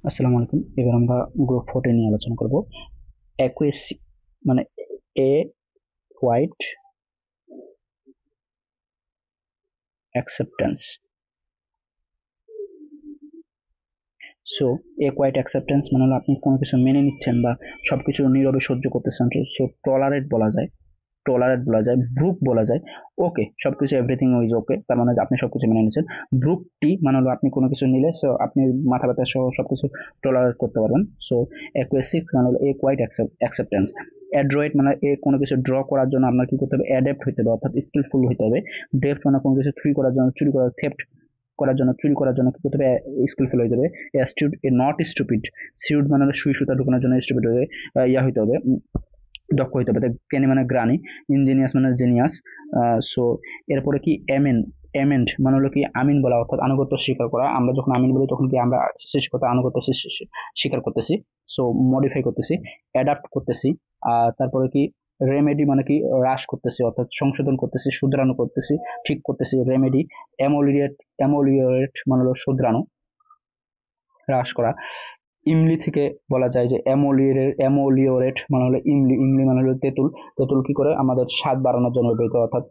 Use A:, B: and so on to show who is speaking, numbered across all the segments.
A: আসসালামু আলাইকুম। এবার আমরা গ্রুপ 4 নিয়ে আলোচনা করব। অ্যাকুরেসি মানে এ কোয়াইট অ্যাকসেপ্টেন্স। সো এ কোয়াইট অ্যাকসেপ্টেন্স মানে হলো আপনি কোনো কিছু মেনে নিচ্ছেন বা সবকিছু নীরবে সহ্য করতেছেন। সো টলারেট বলা যায়, ব্রুক বলা যায়। ওকে, সবকিছু এভরিথিং ইজ ওকে, তার মানে যে আপনি সবকিছু মেনে নিচ্ছেন। ব্রুকটি মানে হলো আপনি কোনো কিছু নিলে সো আপনি মাথা ব্যথা সহ সবকিছু টলারেট করতে পারবেন। সো অ্যাকুয়েসিক মানে হলো এ কোয়াইট অ্যাকসেপ্টেন্স। অ্যাড্রয়েড মানে এ কোনো কিছু ড্র করার জন্য আপনার কি করতে হবে, অ্যাডেপ্ট হতে হবে, অর্থাৎ স্কিলফুল হতে হবে। ডেপ্ট মানে কোনো কিছু চুরি করার জন্য কি করতে হবে, স্কিলফুল হতে হবে। অ্যাস্টিউড এ নট স্টুপিড। সিউড মানে হলো সুই সুতা ঢোকানোর জন্য স্টুপিড হতে হবে, ইয়া হতে হবে, দক্ষ হতে হবে। জ্ঞানী মানে গ্রানি, ইঞ্জিনিয়াস মানে জিনিয়াস। সো এরপরে কি এমেন্ড মানে হলো কি আমিন বলা, অর্থাৎ আনুগত্য স্বীকার করা। আমরা যখন আমিন বলি তখন কি আমরা সৃষ্টিকর্তা আনুগত্য স্বীকার করতেছি, সো মডিফাই করতেছি, অ্যাডাপ্ট করতেছি। তারপরে কি রেমেডি মানে কি হ্রাস করতেছি, অর্থাৎ সংশোধন করতেছি, শুধরানো করতেছি, ঠিক করতেছি। রেমেডি। অ্যামোলিয়েট মানে হলো শুধরানো, হ্রাস করা। ইমলি থেকে বলা যায় যে অ্যামোলিওরেট মানে হলো ইমলি মানে হলো তেঁতুল। তেঁতুল কি করে আমাদের স্বাদ বাড়ানোর জন্য ব্যবহৃত, অর্থাৎ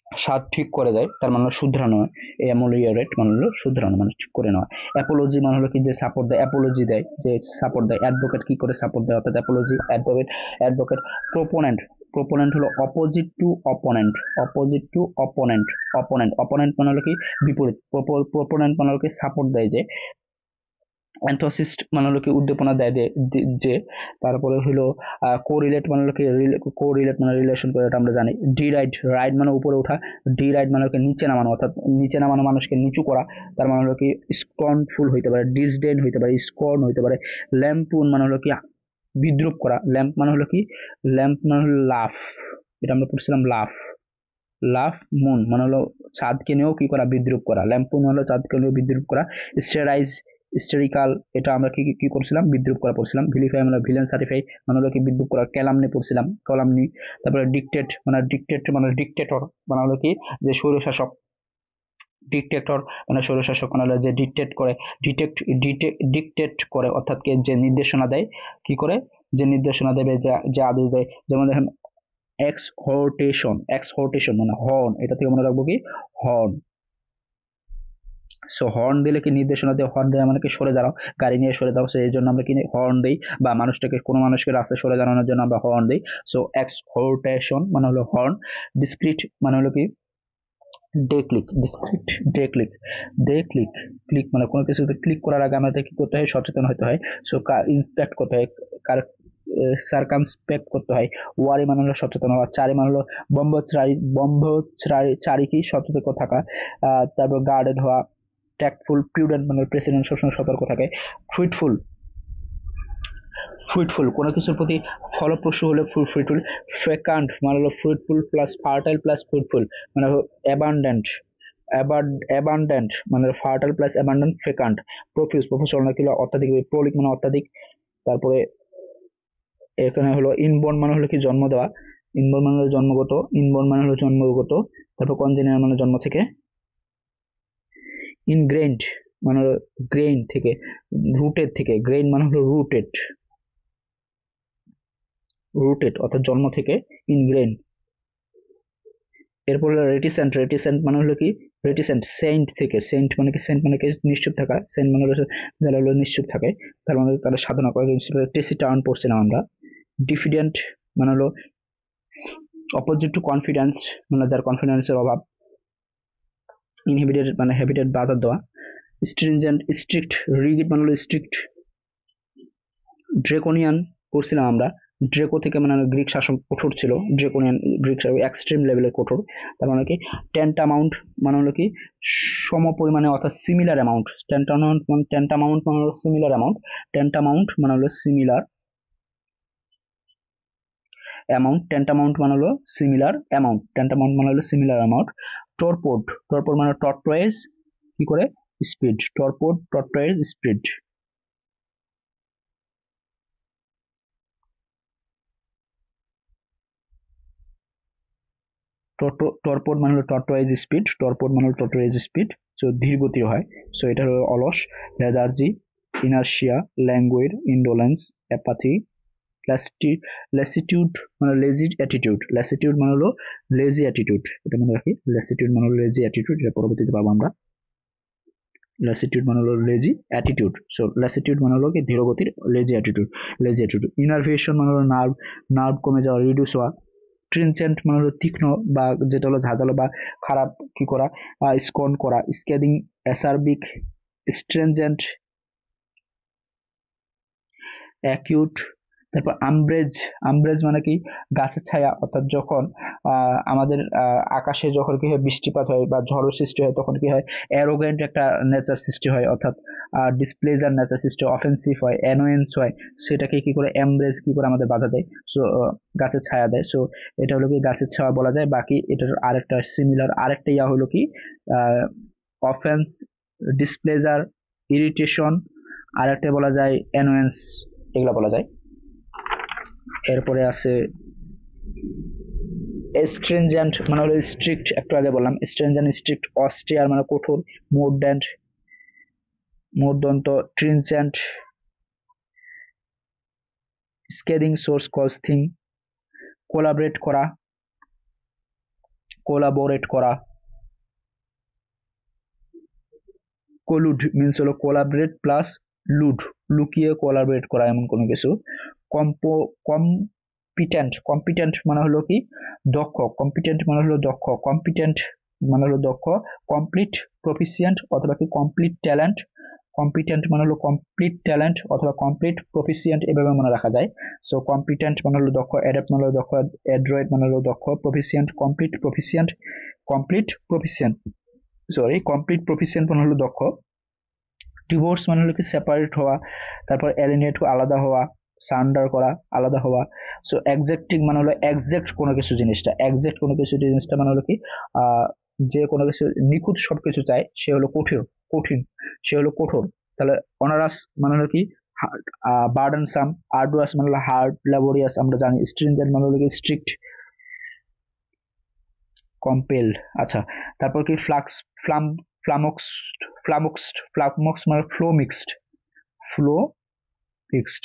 A: স্বাদ ঠিক করে দেয়, তার মানে হলো শুধরানো হয়। অ্যামোলিওরেট মানে হলো শুধরানো, মানে ঠিক করে নেওয়া। অ্যাপোলজি মানে হলো কি যে সাপোর্ট দেয়, অ্যাপোলজি দেয়, যে সাপোর্ট দেয়। অ্যাডভোকেট কি করে সাপোর্ট দেয়, অর্থাৎ অ্যাপোলজি, অ্যাডভোকেট। প্রোপোনেন্ট, প্রোপোনেন্ট হলো অপোজিট টু অপোনেন্ট, অপোনেন্ট মানে হলো কি বিপরীত। প্রোপোনেন্ট মানে হলো কি সাপোর্ট দেয় যে। অ্যান্থোসিস্ট মানে হলো কি উদ্দীপনা দেয় যে। তারপরে হলো কোরিলেট মানে হলো কি কোরিলেট মানে রিলেশন করে, এটা আমরা জানি। রাইড মানে উপরে ওঠা, রাইড মানে হলো কি নিচে নামানো, অর্থাৎ নিচে নামানো মানুষকে নিচু করা। তার মানে হলো কি স্কর্নফুল হইতে পারে, ডিসডেন হইতে পারে, স্কর্ন হইতে পারে। ল্যাম্পুন মানে হলো কি বিদ্রুপ করা। ল্যাম্প মানে হলো লাফ, এটা আমরা পড়ছিলাম লাফ। লাফ মুন মানে হলো চাঁদকে নিয়েও কি করা, বিদ্রুপ করা। ল্যাম্পুন হলো চাঁদকে নিয়েও বিদ্রুপ করা। স্টেরাইজ, স্টেরিকাল, এটা আমরা কি কি করছিলাম, বিদ্রুপ করা পড়ছিলাম। ভিলিফাই মানে ভিলেন সার্টিফাই মানে হলো কি বিদ্রুপ করা। ক্যালামনি পড়ছিলাম, কলামনি। তারপরে ডিকটেটর মানে হলো কি যে স্বৈরশাসক। ডিকটেটর মানে স্বৈরশাসক মানে হলো যে ডিকটেট করে, অর্থাৎ কি যে নির্দেশনা দেয়, কি করে যে নির্দেশনা দেবে, যে আদেশ দেয়। যেমন দেখেন এক্সহোর্টেশন মানে হর্ন, এটা থেকে মনে রাখবো কি হর্ন। সো হর্ন দিলে কি নির্দেশনা দিয়ে, হর্ন দেওয়া মানে কি সরে দাঁড়াও, গাড়ি নিয়ে সরে দাও, সেই জন্য আমরা কি হর্ন দিই। বা কোনো মানুষকে রাস্তায় সরে দাঁড়ানোর জন্য আমরা হর্ন দিই। সো এক্সহোর্টেশন মানে হলো হর্ন। ডিসক্রিট মানে হলো কি ডে ক্লিক। ক্লিক মানে কোনো কিছুতে ক্লিক করার আগে আমাদের কি করতে হয়, সচেতন হতে হয়। সো ইন্সপেক্ট করতে হয়, কার সার্কামস্পেক্ট করতে হয়। ওয়ারি মানে হলো সচেতন হওয়া। চারি মানে হলো চারি কি সতর্ক থাকা। তারপর গার্ডেড হওয়া। ট্যাক্টফুল, প্রিউডেন্ট মানে প্রেসিডেন্ট সবসময় সতর্ক থাকে। ফ্রুইটফুল, কোনো কিছুর প্রতি ফলপ্রসূ হলে ফ্রুইটফুল। ফেকান্ড মানে হলো ফ্রুইটফুল প্লাস ফার্টাইল প্লাস ফ্রুইটফুল মানে হলো অ্যাবান্ডেন্ট। অ্যাবান্ডেন্ট মানে ফার্টাইল প্লাস অ্যাবান্ডেন্ট। ফেকান্ড। প্রফিউজ মানে কি অত্যাধিক। প্রলিক মানে অত্যাধিক। তারপরে এখানে হলো ইনবর্ন মানে হলো কি জন্ম দেওয়া। ইনবর্ন মানে হলো জন্মগত। তারপর কনজেনিয়াল মানে জন্ম থেকে। ইনগ্রেইনড মানে হলো গ্রেইন থেকে, রুটের থেকে। গ্রেইন মানে হলো রুটেড অর্থাৎ জন্ম থেকে। ইনগ্রেইন। এরপর হলো রেটিসেন্ট মানে হলো কি সেন্ট থেকে। সেন্ট মানে কি নিশ্চুপ থাকা। সেন্ট মানে হলো যারা হলো নিশ্চুপ থাকে, তার মানে তারা সাধনা করে। টেসিটার্ন পড়ছিলাম আমরা। ডিফিডেন্ট মানে হলো অপোজিট টু কনফিডেন্স, মানে যার কনফিডেন্সের অভাব। ইনহিবিটেড মানে হ্যাবিটেড, বাধা দেওয়া। স্ট্রিনজেন্ট স্ট্রিক্ট, রিগিড মানে হলো স্ট্রিক্ট। ড্রেকোনিয়ান পড়ছিলাম আমরা। ড্রেকো থেকে মানে গ্রিক শাসক কঠোর ছিল। ড্রেকোনিয়ান গ্রিক শাসক এক্সট্রিম লেভেলের কঠোর। তার মানে কি ট্যান্টামাউন্ট মানে হলো কি সম পরিমাণে, অর্থাৎ সিমিলার অ্যামাউন্ট। ট্যান্টামাউন্ট মানে হলো সিমিলার অ্যামাউন্ট। ট্যান্টামাউন্ট মানে হলো সিমিলার অ্যামাউন্ট। ট্যান্টামাউন্ট মানে হলো সিমিলার অ্যামাউন্ট। ট্যান্টামাউন্ট মানে হলো সিমিলার অ্যামাউন্ট। টর্পোড মানে টর্টোয়েজ কি করে স্পিড। টর্টোয়েজ স্পিড। টর্পোড মানে হলো টর্টোয়েজ স্পিড। সো ধীর গতির হয়। সো এটা হলো অলস। Lethargy inertia, languid, indolence, apathy, lassitude মানে লেজি অ্যাটিটিউড, ল্যাসিটিউড মানে হলো লেজি অ্যাটিটিউড, এটা মনে রাখি, ল্যাসিটিউড মানে হলো লেজি অ্যাটিটিউড, এটা পরবর্তীতে পাবো আমরা। ল্যাসিটিউড মানে হলো লেজি অ্যাটিটিউড, সো ল্যাসিটিউড মানে হলো কি ধীরগতির, lazy attitude, lazy attitude. Innervation মানে হলো নার্ভ, নার্ভ কমে যাওয়া, রিডিউস হওয়া। ট্রিনচেন্ট মানে হলো তীক্ষ্ণ বা যেটা হলো ঝাঁঝালো বা খারাপ কি করা, স্কন করা। স্ক্যাদিং, অ্যাসারবিক, স্ট্রেনজেন্ট, অ্যাকিউট। তারপর আমব্রেজ, আমব্রেজ মানে কি গাছের ছায়া, অর্থাৎ যখন আমাদের আকাশে যখন কি হয় বৃষ্টিপাত হয় বা ঝড়ের সৃষ্টি হয় তখন কি হয় অ্যারোগেন্ট একটা নেচার সৃষ্টি হয়, অর্থাৎ ডিসপ্লেজার নেচার সৃষ্টি, অফেন্সিভ হয়, অ্যানোয়েন্স হয়, সেটাকে কি করে এমব্রেজ কি করে আমাদের বাধা দেয়, সো গাছের ছায়া দেয়। সো এটা হলো কি গাছের ছায়া বলা যায়। বাকি এটার আরেকটা সিমিলার আরেকটা ইয়া হলো কি অফেন্স, ডিসপ্লেজার, ইরিটেশন, আরেকটা বলা যায় অ্যানোয়েন্স, এগুলা বলা যায়। এরপরে আছে স্ট্রিনজেন্ট মানে হলো স্ট্রিক্ট, একটু আগে বললাম স্ট্রিনজেন্ট, স্ট্রিক্ট, অস্টিয়ার মানে কঠোর, মোরড্যান্ট মূর্ধন্য, trenchant, scathing, source cause thing, collaborate করা, কোলাবোরেট করা, কোলুড মিনস হলো কোলাবরেট প্লাস লুড, লুকিয়ে কোলাবরেট করা এমন কোনো কিছু। কম্পো কম্পিটেন্ট, কম্পিটেন্ট মানে হলো কি দক্ষ, কম্পিটেন্ট মানে হলো দক্ষ, কম্পিটেন্ট মানে হলো দক্ষ, কমপ্লিট, প্রফিসিয়েন্ট অথবা কি কমপ্লিট ট্যালেন্ট, কম্পিটেন্ট মানে হলো কমপ্লিট ট্যালেন্ট অথবা কমপ্লিট প্রফিসিয়েন্ট, এভাবে মনে রাখা যায়। সো কম্পিটেন্ট মানে হলো দক্ষ, অ্যাডাপ্ট মানে হলো দক্ষ, অ্যাড্রয়েড মানে হলো দক্ষ, proficient complete proficient, complete proficient, sorry complete proficient মানে হলো দক্ষ। ডিভোর্স মানে হলো কি সেপারেট হওয়া, তারপর অ্যালিনেট আলাদা হওয়া, সান্ডার করা আলাদা হওয়া। সো এক্সাক্টিং মানে হলো এক্সাক্ট কোনো কিছু জিনিসটা, এক্সাক্ট কোনো কিছু জিনিসটা মানে হলো কি যে কোনো কিছু নিখুঁত সবকিছু চায় সে হলো কঠিন, কঠিন সে হলো কঠোর। তাহলে অনারাস মানে হলো কি বার্ডেনসাম, আর্ডুয়াস মানে হলো হার্ড, ল্যাবোরিয়াস আমরা জানি, স্ট্রিনজেন্ট মানে হলো কি স্ট্রিক্ট, কম্পেলড। আচ্ছা, তারপর কি ফ্লাক্স, ফ্লাম, ফ্লামক্সড, ফ্লামক্স মানে flow mixed, flow mixed.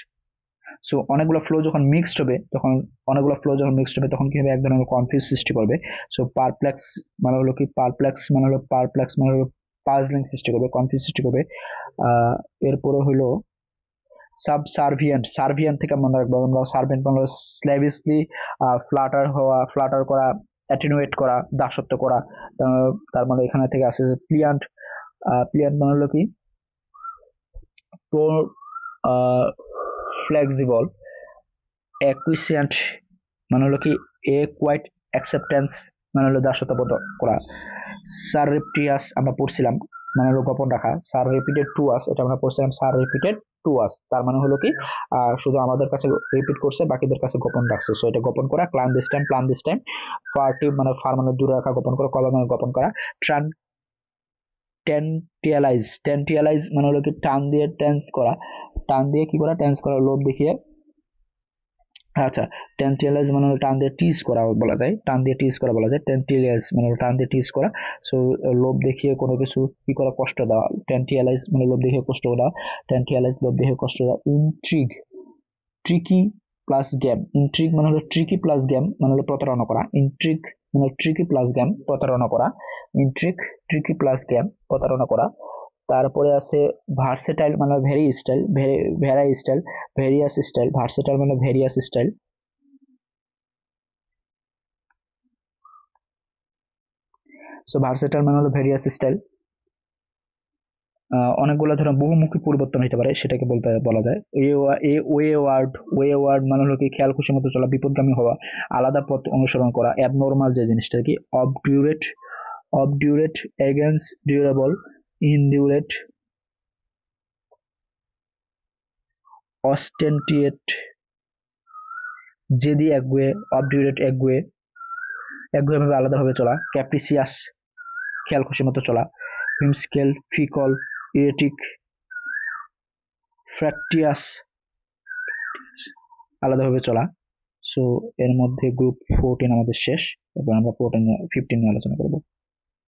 A: So অনেকগুলো ফ্লো যখন মিক্সড হবে তখন, অনেকগুলো ফ্লো যখন মিক্সড হবে তখন কি হবে এক ধরনের কনফিউজ সৃষ্টি করবে। সো পারপ্লেক্স মানে হলো কি পারপ্লেক্স মানে হলো পারপ্লেক্স মানে হলো পাজলিং সৃষ্টি করবে, কনফিউজ সৃষ্টি করবে। এরপরে হলো সাবসার্ভিয়েন্ট, সার্ভিয়েন্ট থেকে মনে রাখবো আমরা, সার্ভেন্ট মানে হলো স্ল্যাভিশলি ফ্লাটার হওয়া, ফ্লাটার করা, অ্যাটেনুয়েট করা, দাসত্ব করা। তার মানে এখানে থেকে আসছে প্লিয়ান্ট, প্লিয়ান্ট মানে হলো কি প্রো ফ্লেক্সিবল, অ্যাকুইসিয়েন্ট মানে হলো কি এ কোয়াইট অ্যাকসেপ্টেন্স মানে হলো দাসত্ববোধ করা। সাররেপ্টিয়াস আমরা পড়ছিলাম মানে হলো গোপন রাখা, সার রিপিটেড টু আস এটা আমরা পড়ছিলাম, সার রিপিটেড টু আস তার মানে হলো কি শুধু আমাদের কাছে রিপিট করছে বাকিদের কাছে গোপন রাখছে, সো এটা গোপন করা। Clan this time, plan this time, furtive মানে ফার মানে দূরে রাখা, গোপন করা, কলা মানে গোপন করা। ট্রান, টেন্টিয়ালাইজ, টেন্টিয়ালাইজ মানে হলো কি টান দিয়ে টেন্স করা, টান দিয়ে কি করা টেন্স করা, লোভ দেখিয়ে। আচ্ছা, টেন্টিয়ালাইজ মানে হলো টান দিয়ে টিজ করা বলা যায়, টান দিয়ে টিজ করা বলা যায়, টেন্টিয়ালাইজ মানে হলো টান দিয়ে টিজ করা। সো লোভ দেখিয়ে কোনো কিছু কি করা, কষ্ট দেওয়া, টেন্টিয়ালাইজ মানে লোভ দেখিয়ে কষ্ট দেওয়া, টেন্টিয়ালাইজ লোভ দেখিয়ে কষ্ট দেওয়া। Intrigue, tricky plus game, intrigue মানে হলো ট্রিকি প্লাস গেম মানে হলো প্রতারণা করা, ইন্ট্রিগ মানে ট্রিকি প্লাস গেম প্রতারণা করা, ইন্ট্রিগ ট্রিকি প্লাস গেম প্রতারণা করা। তারপরে আছে ভার্সেটাইল মানে very style, vary style, various style, versatile মানে ভেরিয়াস স্টাইল। সো ভার্সেটাইল মানে হলো ভেরিয়াস স্টাইল। অনেকগুলো ধরো বহুমুখী পরিবর্তন হতে পারে সেটাকে বলতে বলা যায়। ওয়ে ওয়ার্ড, ওয়ে ওয়ার্ড মানে হলো কি খেয়াল খুশি মতো চলা, বিপদগামী হওয়া, আলাদা পথ অনুসরণ করা। অ্যাবনর্মাল যে জিনিসটা কি অবডিউরেট, অবডিউরেট, এগেন্স্ট ডিউরেবল, ইনডিউরেট, অস্টেন্টিয়েট, জেদি একগুয়ে, অবডিউরেট একগুয়ে, একগুয়েভাবে আলাদাভাবে চলা। ক্যাপ্রিসিয়াস খেয়াল খুশি মতো চলা। হুইমস্কেল, ফিকল, ইরেটিক, ফ্র্যাকটিয়াস আলাদাভাবে চলা। সো এর মধ্যে গ্রুপ 14 আমাদের শেষ, এবার আমরা 15 নিয়ে আলোচনা করবো।